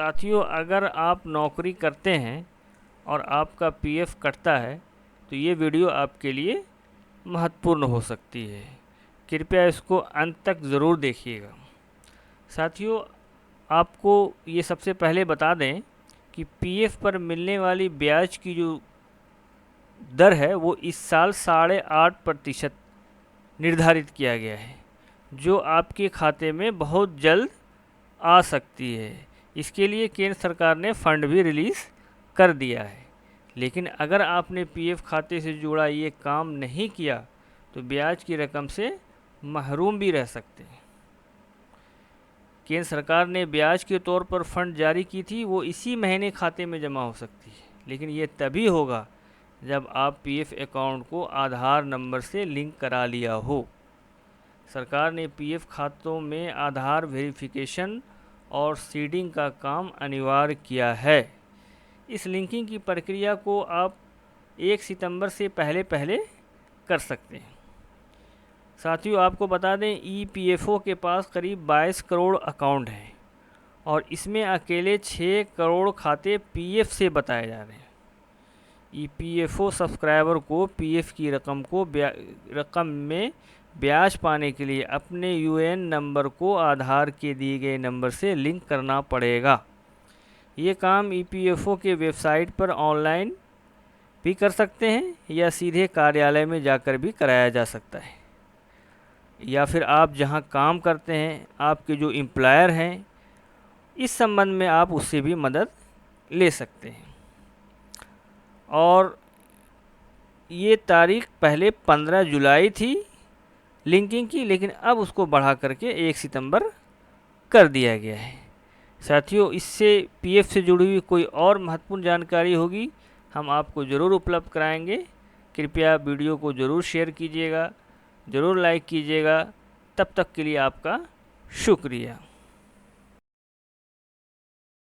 साथियों, अगर आप नौकरी करते हैं और आपका पीएफ कटता है तो ये वीडियो आपके लिए महत्वपूर्ण हो सकती है। कृपया इसको अंत तक ज़रूर देखिएगा। साथियों, आपको ये सबसे पहले बता दें कि पीएफ पर मिलने वाली ब्याज की जो दर है वो इस साल 8.5% निर्धारित किया गया है, जो आपके खाते में बहुत जल्द आ सकती है। इसके लिए केंद्र सरकार ने फंड भी रिलीज़ कर दिया है। लेकिन अगर आपने पीएफ खाते से जुड़ा ये काम नहीं किया तो ब्याज की रकम से महरूम भी रह सकते हैं। केंद्र सरकार ने ब्याज के तौर पर फंड जारी की थी, वो इसी महीने खाते में जमा हो सकती है, लेकिन ये तभी होगा जब आप पीएफ अकाउंट को आधार नंबर से लिंक करा लिया हो। सरकार ने पीएफ खातों में आधार वेरिफिकेशन और सीडिंग का काम अनिवार्य किया है। इस लिंकिंग की प्रक्रिया को आप 1 सितंबर से पहले कर सकते हैं। साथियों, आपको बता दें, ईपीएफओ के पास करीब 22 करोड़ अकाउंट हैं और इसमें अकेले 6 करोड़ खाते पीएफ से बताए जा रहे हैं। ईपीएफओ सब्सक्राइबर को पीएफ की रकम में ब्याज पाने के लिए अपने यूएएन नंबर को आधार के दिए गए नंबर से लिंक करना पड़ेगा। ये काम ईपीएफओ के वेबसाइट पर ऑनलाइन भी कर सकते हैं या सीधे कार्यालय में जाकर भी कराया जा सकता है, या फिर आप जहां काम करते हैं, आपके जो एम्प्लॉयर हैं, इस संबंध में आप उससे भी मदद ले सकते हैं। और ये तारीख पहले 15 जुलाई थी लिंकिंग की, लेकिन अब उसको बढ़ा करके 1 सितंबर कर दिया गया है। साथियों, इससे पीएफ से जुड़ी हुई कोई और महत्वपूर्ण जानकारी होगी, हम आपको ज़रूर उपलब्ध कराएंगे। कृपया वीडियो को ज़रूर शेयर कीजिएगा, ज़रूर लाइक कीजिएगा। तब तक के लिए आपका शुक्रिया।